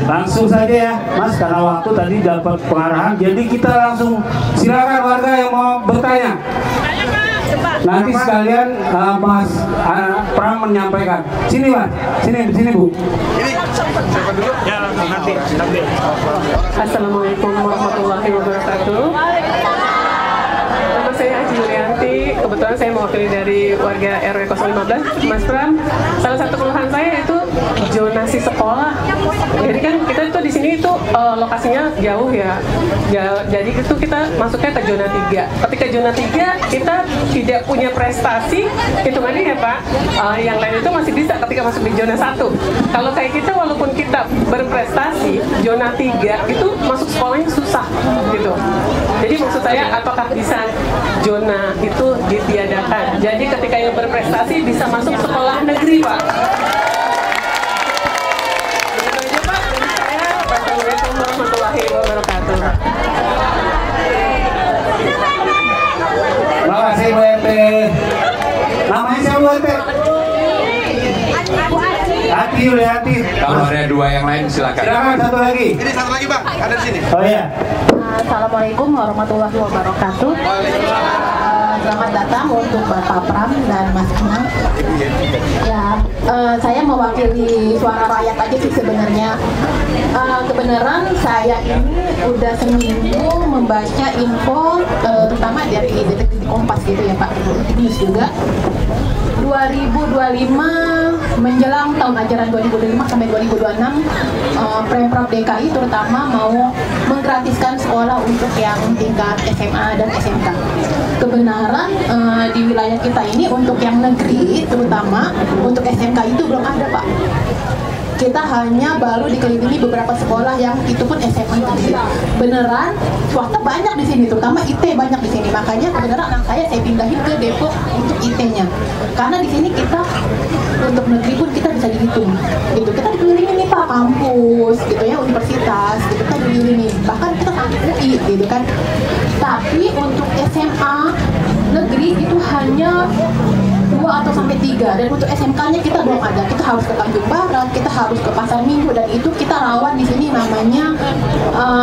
Langsung saja ya Mas, karena waktu tadi dapat pengarahan. Jadi kita langsung silakan warga yang mau bertanya. Nanti sekalian Mas Pram menyampaikan. Sini Mas, sini Bu. Ya langsung nanti. Assalamualaikum warahmatullahi wabarakatuh. Nama saya Haji Yulianti. Kebetulan saya mewakili dari warga RW 015. Mas Pram, salah satu keluhan saya itu zonasi sekolah. Jadi kan kita itu di sini itu lokasinya jauh ya. Jadi itu kita masuknya ke zona 3. Ketika zona 3 kita tidak punya prestasi, hitungannya ya Pak, yang lain itu masih bisa ketika masuk di zona 1. Kalau kayak kita walaupun kita berprestasi, zona 3 itu masuk sekolahnya susah gitu. Jadi maksud saya apakah bisa zona itu ditiadakan? Jadi ketika yang berprestasi bisa masuk sekolah negeri Pak. Assalamualaikum warahmatullahi wabarakatuh. Terima kasih Bu RT. Namanya siapa Bu RT? Hati Yulianti. Kalau ada dua yang lain silakan. Silakan satu lagi. Ini satu lagi Pak, ada di sini. Oh iya. Assalamualaikum warahmatullahi wabarakatuh. Selamat datang untuk Bapak Pram dan Mas Anang. Ya, saya mewakili suara rakyat aja sih sebenarnya. Kebenaran saya ini udah seminggu membaca info, terutama dari detik Kompas gitu ya Pak, news juga. 2025 menjelang tahun ajaran 2025 sampai 2026, Pemprov DKI terutama mau menggratiskan sekolah untuk yang tingkat SMA dan SMK. Kebenaran di wilayah kita ini untuk yang negeri terutama untuk SMK itu belum ada Pak. Kita hanya baru dikelilingi beberapa sekolah yang itu pun SMA negeri. Beneran swasta banyak di sini, terutama IT banyak di sini. Makanya kebenaran anak saya pindahin ke Depok untuk IT-nya. Karena di sini kita untuk negeri pun kita bisa dihitung. Gitu. Kita dikelilingi nih Pak, kampus gitu ya, universitas gitu, kita dikelilingi. Bahkan kita sampai UI gitu kan. Tapi untuk SMA negeri itu hanya 2 atau sampai 3, dan untuk SMK-nya kita belum ada. Kita harus ke Tanjung Barat, kita harus ke Pasar Minggu, dan itu kita rawan di sini namanya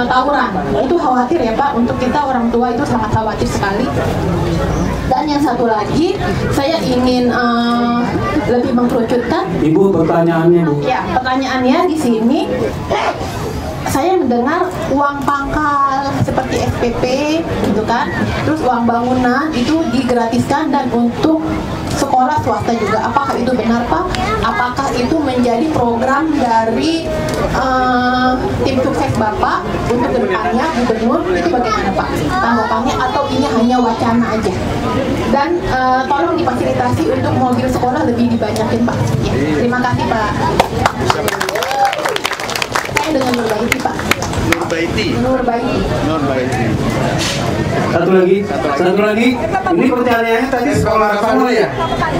tawuran. Itu khawatir ya Pak, untuk kita orang tua itu sangat khawatir sekali. Dan yang satu lagi, saya ingin lebih mengkerucutkan. Ibu pertanyaannya Bu. Ya, pertanyaannya di sini. Saya mendengar uang pangkal seperti SPP gitu kan, terus uang bangunan itu digratiskan dan untuk sekolah swasta juga. Apakah itu benar Pak? Apakah itu menjadi program dari tim sukses Bapak untuk kedepannya Gubernur? Itu bagaimana Pak tanggapannya, atau ini hanya wacana aja? Dan tolong difasilitasi untuk mobil sekolah lebih dibanyakin Pak. Ya, terima kasih Pak. Dengan Nurbaiti Pak. Nurbaiti. Satu lagi. Ini pertanyaannya tadi sekolah semua ya?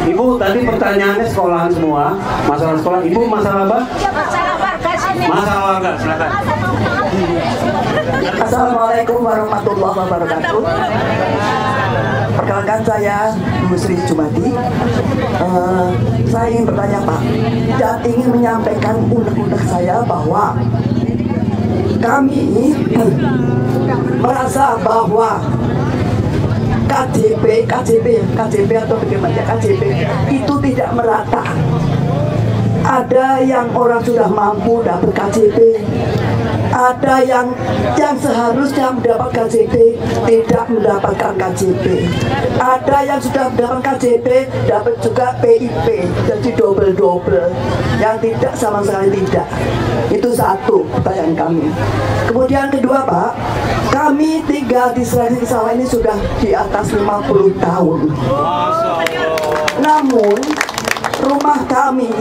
Ibu tadi pertanyaannya sekolahan semua. Masalah sekolah. Ibu masalah apa? Masalah warga. Silakan. Assalamualaikum warahmatullahi wabarakatuh. Perkenalkan saya Bu Sri Jumadi. Saya ingin bertanya Pak, dan ingin menyampaikan unek-unek saya bahwa kami merasa bahwa KJP atau bagaimana KJP itu tidak merata. Ada yang orang sudah mampu dapat KJP, ada yang seharusnya mendapat KJP tidak mendapatkan KJP, ada yang sudah mendapat KJP dapat juga PIP, jadi double yang tidak sama sekali tidak. Itu satu pertanyaan kami. Kemudian kedua Pak, kami tinggal di Sulawesi Sawah ini sudah di atas 50 tahun. Namun rumah kami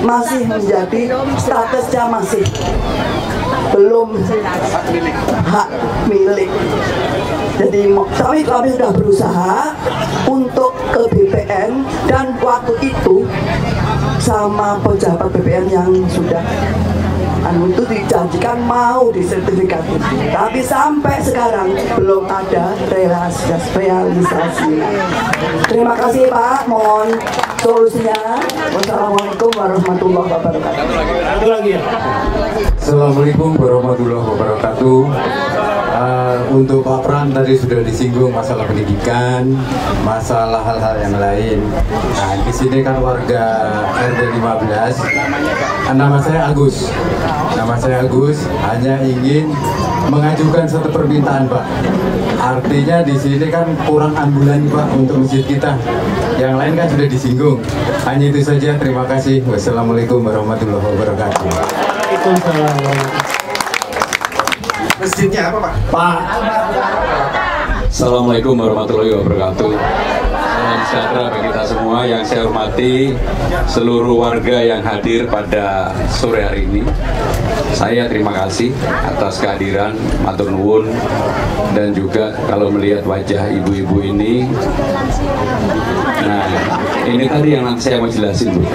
masih menjadi statusnya masih belum hak milik. Jadi kami sudah berusaha untuk ke BPN, dan waktu itu sama pejabat BPN yang sudah itu dijanjikan mau disertifikasi, tapi sampai sekarang belum ada realisasi. Terima kasih Pak, mohon. solusinya. Wassalamualaikum warahmatullahi wabarakatuh. Satu lagi ya. Assalamualaikum warahmatullahi wabarakatuh. Untuk Pak Pram tadi sudah disinggung masalah pendidikan, masalah hal-hal yang lain. Nah, di sini kan warga RT 15. Nama saya Agus. Nama saya Agus, hanya ingin mengajukan satu permintaan, Pak. Artinya di sini kan kurang ambulan, Pak, untuk masjid kita. Yang lain kan sudah disinggung. Hanya itu saja. Terima kasih. Wassalamualaikum warahmatullahi wabarakatuh. Masjidnya apa, Pak? Pak. Assalamualaikum warahmatullahi wabarakatuh. Salam sejahtera bagi kita semua. Yang saya hormati seluruh warga yang hadir pada sore hari ini. Saya terima kasih atas kehadiran, matur nuwun, dan juga kalau melihat wajah ibu-ibu ini. Nah, ini tadi yang nanti saya mau jelasin, Bu.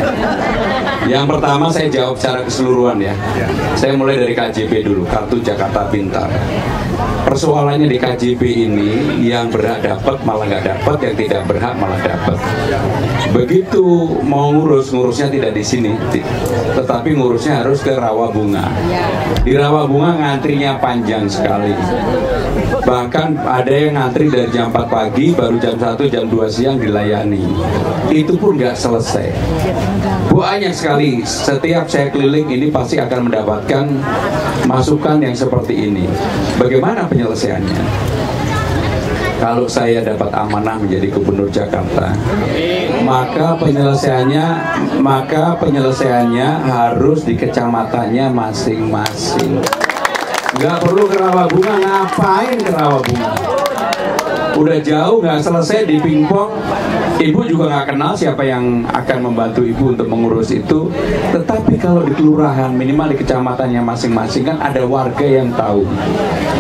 Yang pertama saya jawab secara keseluruhan ya. Saya mulai dari KJP dulu, Kartu Jakarta Pintar. Persoalannya di KJP ini, yang berhak dapat malah nggak dapat, yang tidak berhak malah dapat. Begitu mau ngurusnya tidak di sini, tetapi ngurusnya harus ke Rawabunga. Di Rawabunga ngantrinya panjang sekali. Bahkan ada yang ngantri dari jam 4 pagi, baru jam 1, jam 2 siang dilayani. Itu pun nggak selesai. Banyak sekali, setiap saya keliling ini pasti akan mendapatkan masukan yang seperti ini. Bagaimana penyelesaiannya? Kalau saya dapat amanah menjadi Gubernur Jakarta, maka penyelesaiannya harus di kecamatannya masing-masing. Nggak perlu ke Rawabunga, ngapain ke Rawabunga? Udah jauh, nggak selesai di pingpong. Ibu juga nggak kenal siapa yang akan membantu ibu untuk mengurus itu. Tetapi kalau di kelurahan, minimal di kecamatannya masing-masing, kan ada warga yang tahu.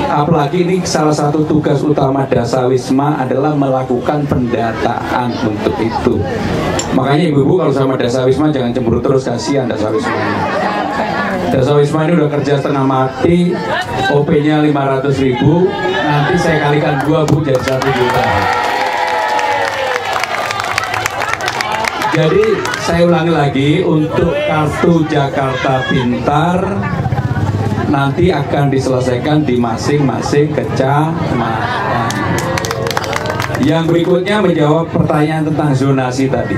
Apalagi ini salah satu tugas utama Dasawisma adalah melakukan pendataan untuk itu. Makanya ibu-ibu kalau sama Dasawisma jangan cemburu terus, kasihan Dasawisma ini. Dasawisma ini udah kerja setengah mati, OP-nya 500.000, nanti saya kalikan 2, Bu, jadi 1 juta. Jadi saya ulangi lagi, untuk Kartu Jakarta Pintar nanti akan diselesaikan di masing-masing kecamatan. Yang berikutnya menjawab pertanyaan tentang zonasi tadi.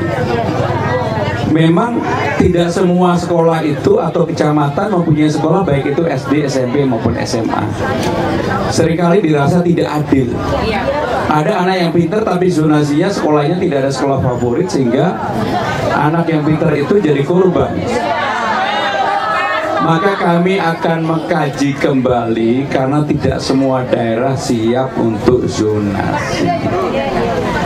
Memang tidak semua sekolah itu atau kecamatan mempunyai sekolah, baik itu SD, SMP maupun SMA. Seringkali dirasa tidak adil. Ada anak yang pintar tapi zonasinya sekolahnya tidak ada sekolah favorit, sehingga anak yang pintar itu jadi korban. Maka kami akan mengkaji kembali karena tidak semua daerah siap untuk zonasi.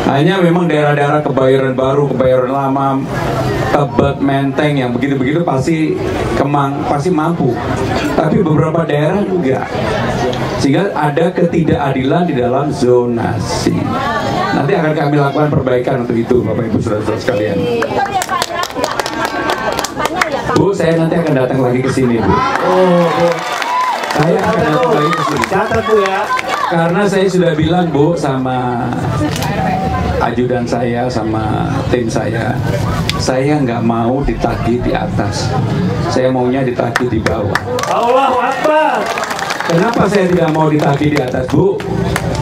Hanya memang daerah-daerah Kebayoran Baru, Kebayoran Lama, Tebet, Menteng yang begitu-begitu pasti pasti mampu. Tapi beberapa daerah juga. Sehingga ada ketidakadilan di dalam zonasi. Nanti akan kami lakukan perbaikan untuk itu, Bapak Ibu Saudara-saudara sekalian. Bu, saya nanti akan datang lagi ke sini, Bu. Saya akan datang lagi ke sini. Catat, Bu, ya. Karena saya sudah bilang, Bu, sama ajudan saya, sama tim saya nggak mau ditagih di atas. Saya maunya ditagih di bawah. Allahu Akbar. Kenapa saya tidak mau ditagih di atas, Bu?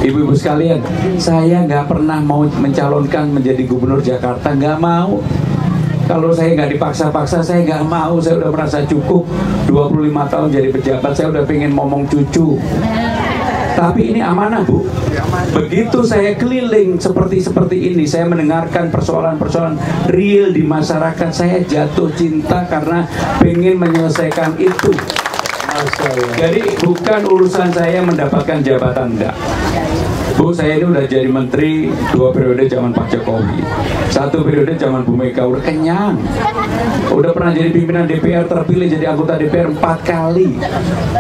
Ibu-ibu sekalian, saya nggak pernah mau mencalonkan menjadi Gubernur Jakarta, nggak mau. Kalau saya nggak dipaksa-paksa, saya nggak mau. Saya udah merasa cukup 25 tahun jadi pejabat, saya udah pengen ngomong cucu. Tapi ini amanah, Bu. Begitu saya keliling seperti ini, saya mendengarkan persoalan-persoalan real di masyarakat, saya jatuh cinta karena pengen menyelesaikan itu. Jadi bukan urusan saya mendapatkan jabatan, enggak. Bu, saya ini udah jadi menteri 2 periode zaman Pak Jokowi, 1 periode zaman Bu Mega, udah kenyang. Udah pernah jadi pimpinan DPR, terpilih jadi anggota DPR 4 kali,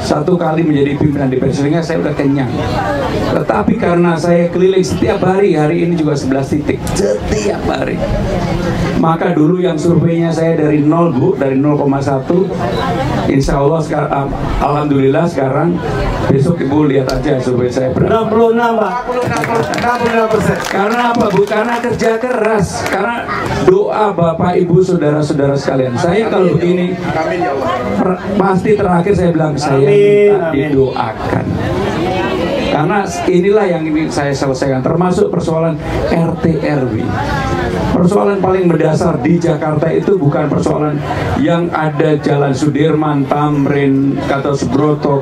1 kali menjadi pimpinan DPR, sehingga saya udah kenyang. Tetapi karena saya keliling setiap hari ini juga 11 titik, setiap hari. Maka dulu yang surveinya saya dari 0, Bu, dari 0,1, insya Allah alhamdulillah sekarang Besok Ibu lihat aja survei saya 66 Pak. 66%. Karena apa Bu? Karena kerja keras. Karena doa Bapak Ibu saudara-saudara sekalian. Saya kalau begini Amin ya Allah. pasti terakhir saya bilang saya Amin, minta amin. didoakan. Karena inilah yang ini saya selesaikan, termasuk persoalan RT RW. Persoalan paling mendasar di Jakarta itu bukan persoalan yang ada Jalan Sudirman, Tamrin, Gatot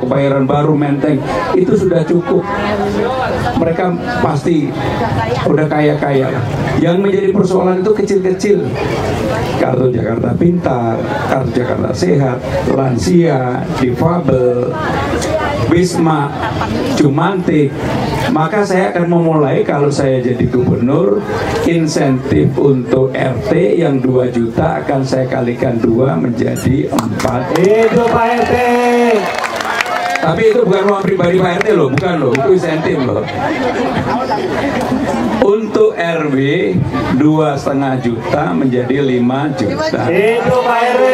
Kebayoran Baru, Menteng. Itu sudah cukup. Mereka pasti udah kaya-kaya. Yang menjadi persoalan itu kecil-kecil. Kartu Jakarta Pintar, Kartu Jakarta Sehat, lansia, difabel, Wisma, Jumantik. Maka saya akan memulai kalau saya jadi gubernur, insentif untuk RT yang 2 juta akan saya kalikan 2 menjadi 4. Itu Pak RT. Tapi itu bukan uang pribadi Pak RT loh, bukan loh, itu insentif loh. Untuk RW 2,5 juta menjadi 5 juta. Itu Pak RT.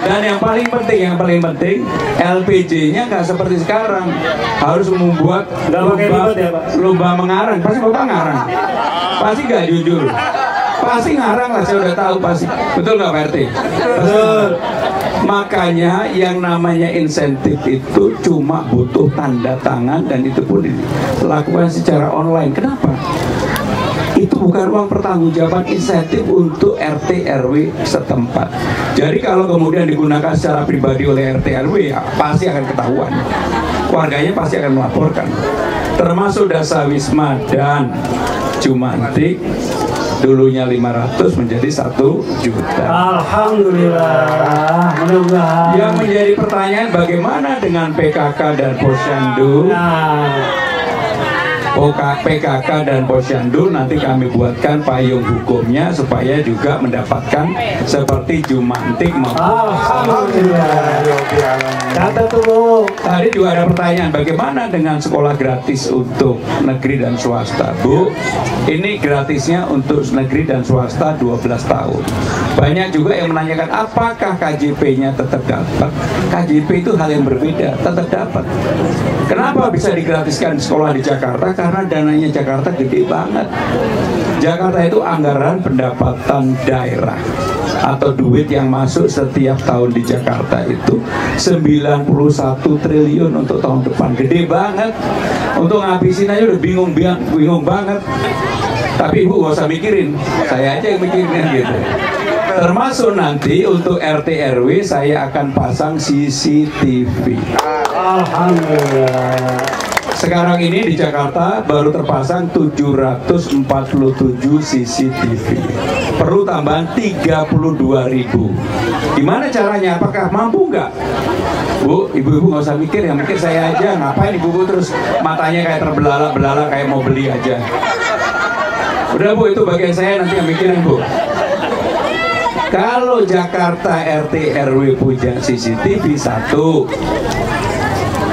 Dan yang paling penting LPG-nya nggak seperti sekarang harus membuat Nggak pakai ribet ya, Pak? lomba mengarang. Pasti Bapak ngarang, pasti nggak jujur, pasti ngarang lah, saya udah tahu pasti. Betul nggak Pak RT? Betul. Makanya yang namanya insentif itu cuma butuh tanda tangan dan itu pun dilakukan secara online. Kenapa? Itu bukan uang pertanggungjawaban insentif untuk RT RW setempat. Jadi kalau kemudian digunakan secara pribadi oleh RT RW ya pasti akan ketahuan. Warganya pasti akan melaporkan. Termasuk Dasa Wisma dan Jumantik dulunya 500 menjadi 1 juta. Alhamdulillah. Mudah-mudahan. Yang menjadi pertanyaan bagaimana dengan PKK dan Posyandu? Nah, PKK dan Posyandu nanti kami buatkan payung hukumnya supaya juga mendapatkan seperti Jumantik maupun Alhamdulillah. Catat tuh Bu. tadi juga ada pertanyaan bagaimana dengan sekolah gratis untuk negeri dan swasta. Bu, ini gratisnya untuk negeri dan swasta 12 tahun. Banyak juga yang menanyakan apakah KJP-nya tetap dapat. KJP itu hal yang berbeda, tetap dapat. Kenapa bisa digratiskan sekolah di Jakarta? Karena dananya Jakarta gede banget. Jakarta itu anggaran pendapatan daerah atau duit yang masuk setiap tahun di Jakarta itu 91 triliun untuk tahun depan. Gede banget. Untuk ngabisin aja udah bingung banget. Tapi Ibu gak usah mikirin, saya aja yang mikirin gitu. Termasuk nanti untuk RT RW saya akan pasang CCTV. Alhamdulillah. Sekarang ini di Jakarta baru terpasang 747 CCTV. Perlu tambahan 32.000. Gimana caranya? Apakah mampu nggak? Bu, ibu-ibu nggak usah mikir, yang mikir saya aja. Ngapain ibu-ibu terus matanya kayak terbelalak-belalak kayak mau beli aja. Udah Bu, itu bagian saya nanti yang mikirin Bu. Kalau Jakarta RT RW punya CCTV, 1,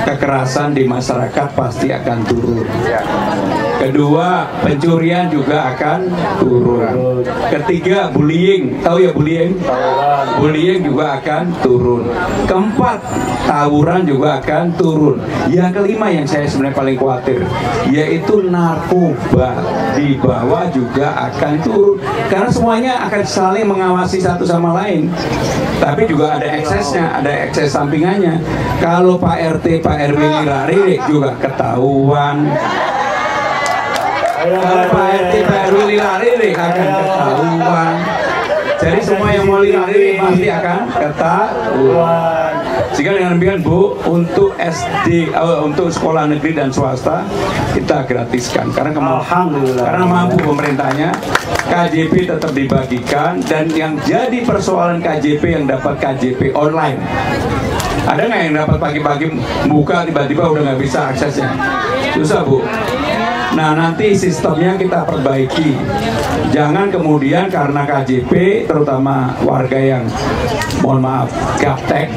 kekerasan di masyarakat pasti akan turun. Kedua, pencurian juga akan turun. Ketiga, bullying. Tahu ya bullying? Bullying juga akan turun. Keempat, tawuran juga akan turun. Yang kelima yang saya sebenarnya paling khawatir, yaitu narkoba di bawah juga akan turun. Karena semuanya akan saling mengawasi satu sama lain. Tapi juga ada eksesnya, ada ekses sampingannya. Kalau Pak RT, Pak RW lari juga ketahuan. Kalau Pak RT, Pak RW lari akan ketahuan. Jadi semua yang mau lari pasti akan ketahuan. Sehingga dengan demikian Bu, untuk SD, untuk sekolah negeri dan swasta kita gratiskan karena karena mampu pemerintahnya. KJP tetap dibagikan dan yang jadi persoalan KJP yang dapat KJP online. Ada nggak yang dapat pagi-pagi buka tiba-tiba udah nggak bisa aksesnya? Susah Bu. Nah nanti sistemnya kita perbaiki. Jangan kemudian karena KJP terutama warga yang mohon maaf gaptek.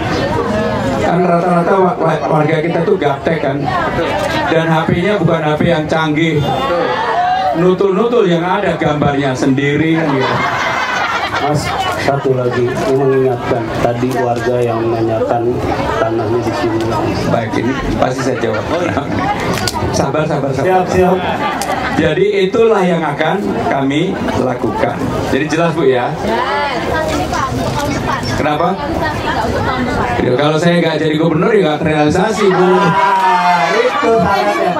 Kan rata-rata warga kita tuh gaptek kan. Dan HP-nya bukan HP yang canggih. Nutul-nutul yang ada gambarnya sendiri kan gitu. Mas, satu lagi ini mengingatkan tadi warga yang menanyakan tanahnya di sini. Baik, ini pasti saya jawab. Sabar. Siap. Jadi itulah yang akan kami lakukan. Jadi jelas Bu ya. Kenapa? Ya, kalau saya nggak jadi gubernur ya nggak terrealisasi Bu. Itu syaratnya.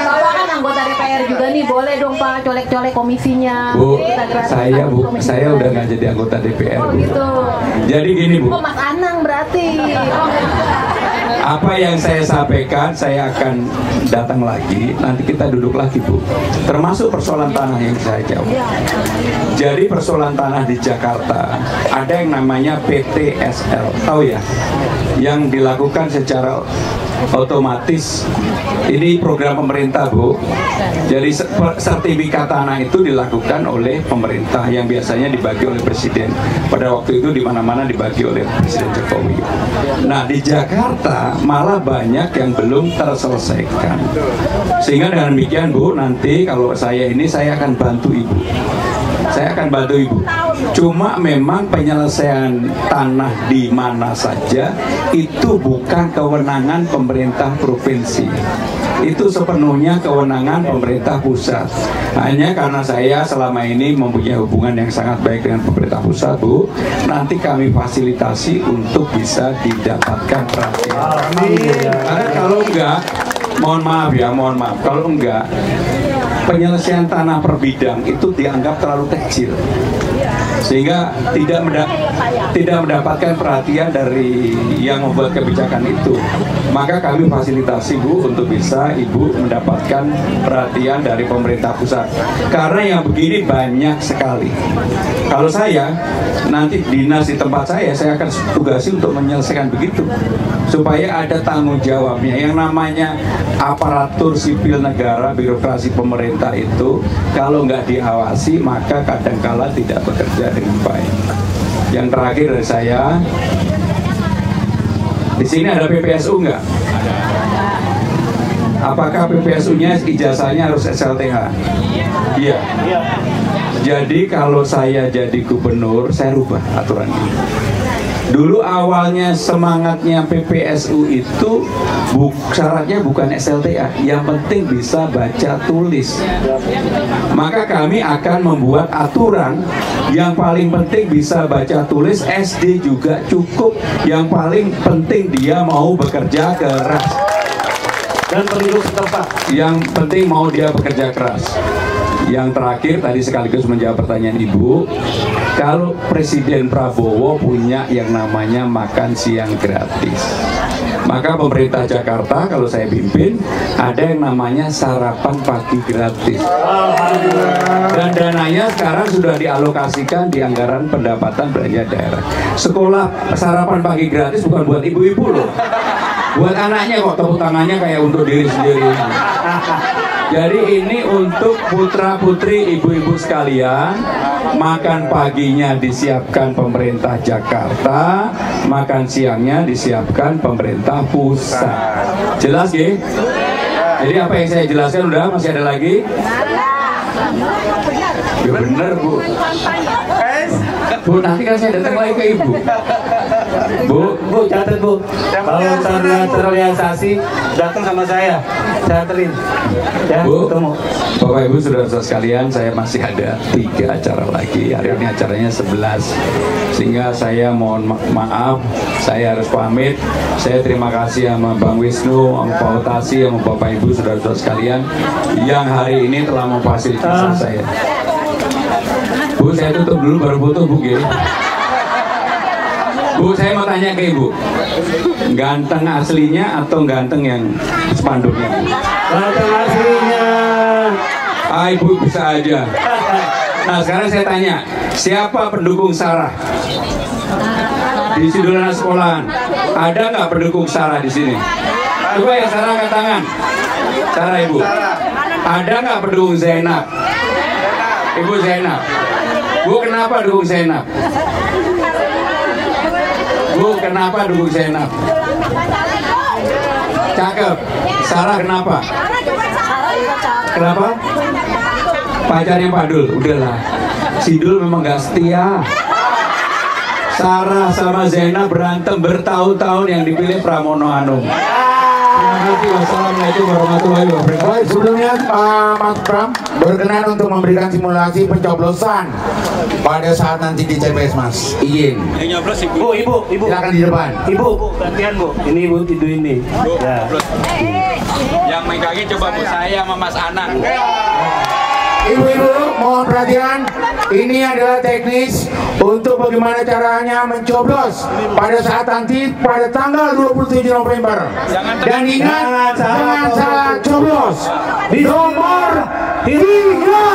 Bapak kan anggota DPR juga nih, boleh dong Pak colek-colek komisinya. Bu, Kita gratis saya udah nggak jadi anggota DPR. Oh Bu. gitu. Jadi gini Bu. Oh Mas Anang berarti. Apa yang saya sampaikan, saya akan datang lagi. Nanti kita duduk lagi Bu. Termasuk persoalan tanah yang saya jawab. Jadi persoalan tanah di Jakarta ada yang namanya PTSL, tahu ya? Yang dilakukan secara otomatis. Ini program pemerintah Bu. Jadi sertifikat tanah itu dilakukan oleh pemerintah yang biasanya dibagi oleh presiden. Pada waktu itu di mana-mana dibagi oleh Presiden Jokowi. Nah di Jakarta malah banyak yang belum terselesaikan. Sehingga dengan demikian Bu, nanti kalau saya akan bantu Ibu. Saya akan bantu Ibu. Cuma memang penyelesaian tanah di mana saja itu bukan kewenangan pemerintah provinsi. Itu sepenuhnya kewenangan pemerintah pusat. Hanya karena saya selama ini mempunyai hubungan yang sangat baik dengan pemerintah pusat, Bu, nanti kami fasilitasi untuk bisa didapatkan perhatian. Karena kalau enggak, mohon maaf, kalau enggak, penyelesaian tanah per bidang itu dianggap terlalu kecil, sehingga tidak mendapatkan perhatian dari yang membuat kebijakan itu. Maka kami fasilitasi Bu untuk bisa Ibu mendapatkan perhatian dari pemerintah pusat. Karena yang begini banyak sekali. Kalau saya nanti dinas di tempat saya akan tugasi untuk menyelesaikan begitu, supaya ada tanggung jawabnya. Yang namanya aparatur sipil negara, birokrasi pemerintah itu kalau nggak diawasi maka kadangkala tidak bekerja dengan baik. Yang terakhir dari saya, di sini ada PPSU nggak? Apakah PPSU-nya ijazahnya harus SLTH? Iya. Jadi kalau saya jadi gubernur, saya rubah aturan ini. Dulu awalnya semangatnya PPSU itu syaratnya bukan SLTA, yang penting bisa baca tulis. Maka kami akan membuat aturan yang paling penting bisa baca tulis, SD juga cukup. Yang paling penting dia mau bekerja keras Dan penduduk setempat. Yang penting mau dia bekerja keras. Yang terakhir tadi sekaligus menjawab pertanyaan Ibu, kalau Presiden Prabowo punya yang namanya makan siang gratis, maka pemerintah Jakarta kalau saya pimpin ada yang namanya sarapan pagi gratis. Dan dananya sekarang sudah dialokasikan di anggaran pendapatan belanja daerah. Sekolah sarapan pagi gratis bukan buat ibu-ibu loh, buat anaknya kok, tepuk tangannya kayak untuk diri sendiri. Jadi ini untuk putra-putri ibu-ibu sekalian. Makan paginya disiapkan pemerintah Jakarta, makan siangnya disiapkan pemerintah pusat. Jelas ya? Jadi apa yang saya jelaskan udah, masih ada lagi? Ya bener Bu. Bu, nanti kan saya datang lagi ke Ibu. Bu, catat Bu. Kalau terrealisasi datang sama saya caterin. Ya, Bu, ketemu. Bapak Ibu saudara-saudara sekalian, saya masih ada 3 acara lagi. Hari ini acaranya 11. Sehingga saya mohon maaf, saya harus pamit. Saya terima kasih sama Bang Wisnu, sama Pak Utasi, sama Bapak Ibu saudara-saudara sekalian yang hari ini telah memfasilitasi saya. Bu, saya tutup dulu baru foto Bu. Bu, saya mau tanya ke Ibu, ganteng aslinya atau ganteng yang spanduknya? Ganteng aslinya. Ibu bisa aja. Nah sekarang saya tanya, siapa pendukung Sarah di Sidulana sekolahan? Ada nggak pendukung Sarah di sini? Coba yang Sarah angkat tangan. Sarah Ibu. Ada nggak pendukung Zainab? Ibu Zainab. Bu, kenapa dukung Zainab? Bu, kenapa dukung Zainab? Cakep. Sarah kenapa? Kenapa? Pacarnya Pak Dul, udahlah. Sidul memang gak setia. Sarah sama Zena berantem bertahun-tahun, yang dipilih Pramono Anung. Terima kasih. Wassalamualaikum warahmatullahi wabarakatuh. Baik, sebelumnya Mas Pram berkenan untuk memberikan simulasi pencoblosan pada saat nanti di TPS, Mas. Izin. Yang nyoblos ibu. Ibu. Silakan di depan. Ibu, gantian Bu. Ini ibu itu ini. Ya. Yang megangin coba Bu, saya sama Mas Anak. Ibu-ibu, mohon perhatian. Ini adalah teknis untuk bagaimana caranya mencoblos pada saat nanti pada tanggal 27 November. Dan ingat, jangan salah coblos. Nomor 3.